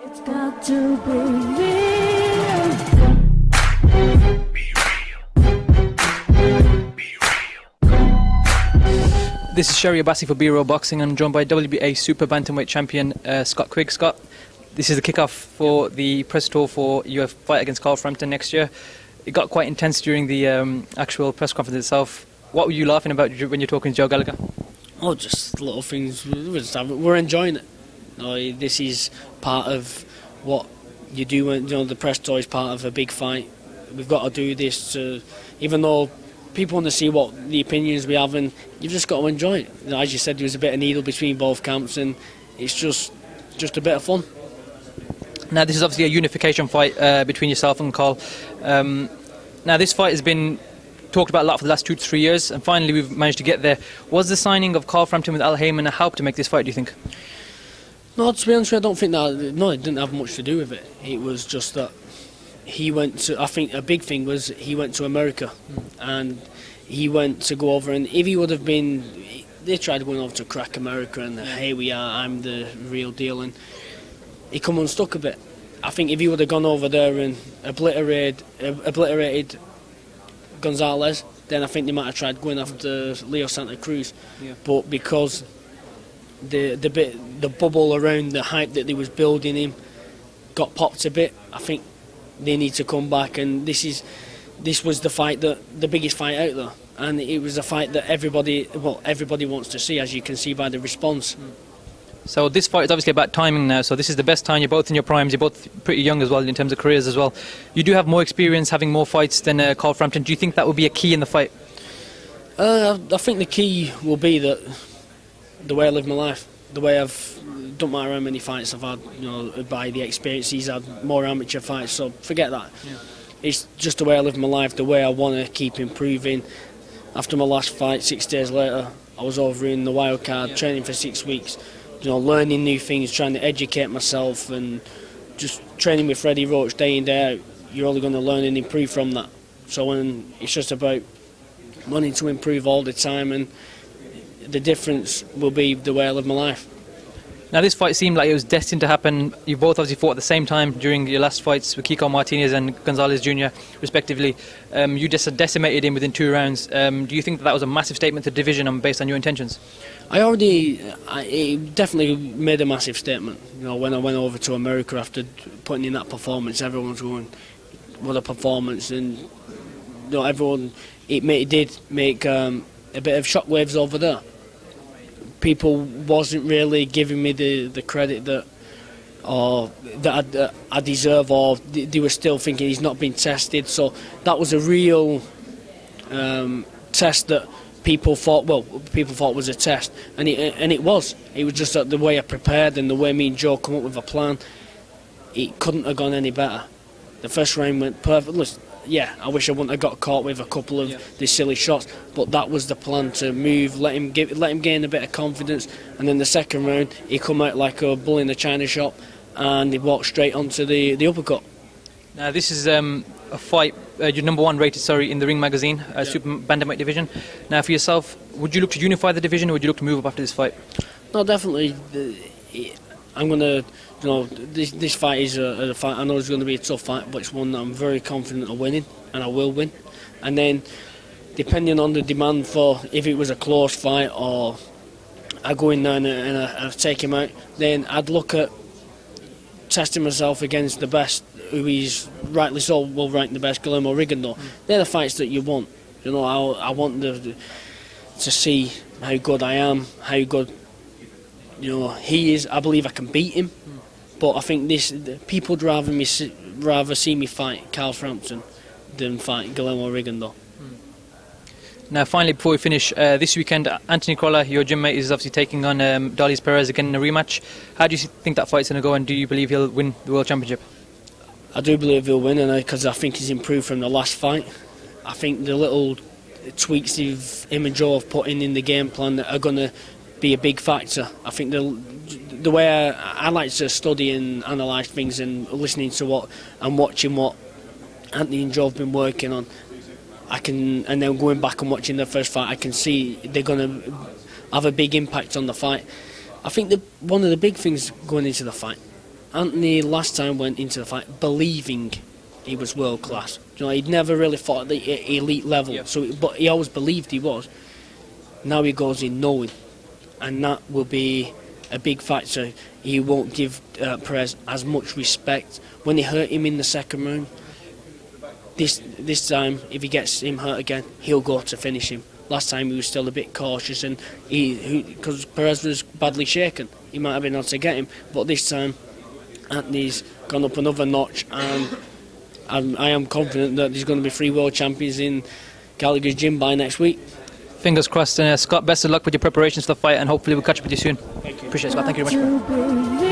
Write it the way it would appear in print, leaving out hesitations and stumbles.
It's got to be real. This is Sherry Abbasi for B-Roll Boxing. I'm joined by WBA Super Bantamweight Champion Scott Quigg. Scott, this is the kickoff for the press tour for your fight against Frampton next year. It got quite intense during the actual press conference itself. What were you laughing about when you're talking to Joe Gallagher? Oh, just little things. We're enjoying it. This is part of what you do when the press tour is part of a big fight. We've got to do this, even though people want to see what the opinions we have, and you've just got to enjoy it. As you said, there was a bit of needle between both camps, and it's just a bit of fun. Now, this is obviously a unification fight between yourself and Carl. Now, this fight has been talked about a lot for the last 2 to 3 years, and finally we've managed to get there. Was the signing of Frampton with Al Heyman a help to make this fight, do you think? No, to be honest, I don't think that. No, it didn't have much to do with it. It was just that he went to. I think a big thing was he went to America, and he went to go over. And if he would have been, they tried going over to crack America, and here we are, I'm the real deal, and he come unstuck a bit. I think if he would have gone over there and obliterated Gonzalez, then I think they might have tried going after Leo Santa Cruz. Yeah. But because the bubble around the hype that they was building him got popped a bit, I think they need to come back, and this was the fight, the biggest fight out there, and it was a fight that everybody wants to see, as you can see by the response. So this fight is obviously about timing now, so this is the best time. You're both in your primes, you're both pretty young as well in terms of careers as well. You do have more experience having more fights than Frampton. Do you think that will be a key in the fight? I think the key will be that the way I live my life, the way don't matter how many fights I've had, by the experience he's had, more amateur fights, so forget that. Yeah. It's just the way I live my life, the way I want to keep improving. After my last fight, 6 days later, I was over in the wild card, training for 6 weeks, learning new things, trying to educate myself, and just training with Freddie Roach day in, day out. You're only going to learn and improve from that. So when it's just about wanting to improve all the time, and the difference will be the way I live my life. Now, this fight seemed like it was destined to happen. You both obviously fought at the same time during your last fights with Kiko Martinez and Gonzalez Jr. respectively. You just decimated him within 2 rounds. Do you think that was a massive statement to the division based on your intentions? It definitely made a massive statement. When I went over to America after putting in that performance, everyone's going, what a performance, and everyone. It did make a bit of shockwaves over there. People wasn't really giving me the credit that I deserve, or they were still thinking he's not been tested. So that was a real test that people thought was a test, and it was. It was just that the way I prepared and the way me and Joe come up with a plan, it couldn't have gone any better. The first round went perfect. Listen, yeah, I wish I wouldn't have got caught with a couple of these silly shots, but that was the plan, to move, let him gain a bit of confidence, and then the second round he come out like a bull in a china shop, and he walked straight onto the uppercut. Now this is a fight, your number 1 rated, in the Ring magazine, Super Bantamweight division. Now for yourself, would you look to unify the division, or would you look to move up after this fight? No, definitely. I'm going to, this fight is a fight. I know it's going to be a tough fight, but it's one that I'm very confident of winning, and I will win. And then, depending on the demand for, if it was a close fight or I go in there and I take him out, then I'd look at testing myself against the best, who is rightly so will rank the best, Guillermo Rigondeaux. They're the fights that you want. I want to see how good I am, how good he is. I believe I can beat him, but I think people would rather see me fight Carl Frampton than fight Guillermo Rigondeaux. Now finally, before we finish, this weekend Anthony Crolla, your gym mate, is obviously taking on Darlis Perez again in a rematch. How do you think that fight's going to go, and do you believe he'll win the World Championship? I do believe he'll win, and because I think he's improved from the last fight. I think the little tweaks him and Joe have put in the game plan are going to be a big factor. I think the way I like to study and analyse things, and listening to what and watching what Anthony and Joe have been working on, and then going back and watching their first fight, I can see they're going to have a big impact on the fight. I think one of the big things going into the fight Anthony last time went into the fight believing he was world class. He'd never really fought at the elite level, but he always believed he was. Now he goes in knowing, and that will be a big factor. He won't give Perez as much respect. When he hurt him in the second round, this time, if he gets him hurt again, he'll go to finish him. Last time he was still a bit cautious, and because Perez was badly shaken, he might have been able to get him. But this time, Anthony's gone up another notch, and I am confident that there's going to be 3 world champions in Gallagher's gym by next week. Fingers crossed. Scott, best of luck with your preparations for the fight, and hopefully we'll catch up with you soon. Thank you. Appreciate it, Scott. Thank you very much. to believe.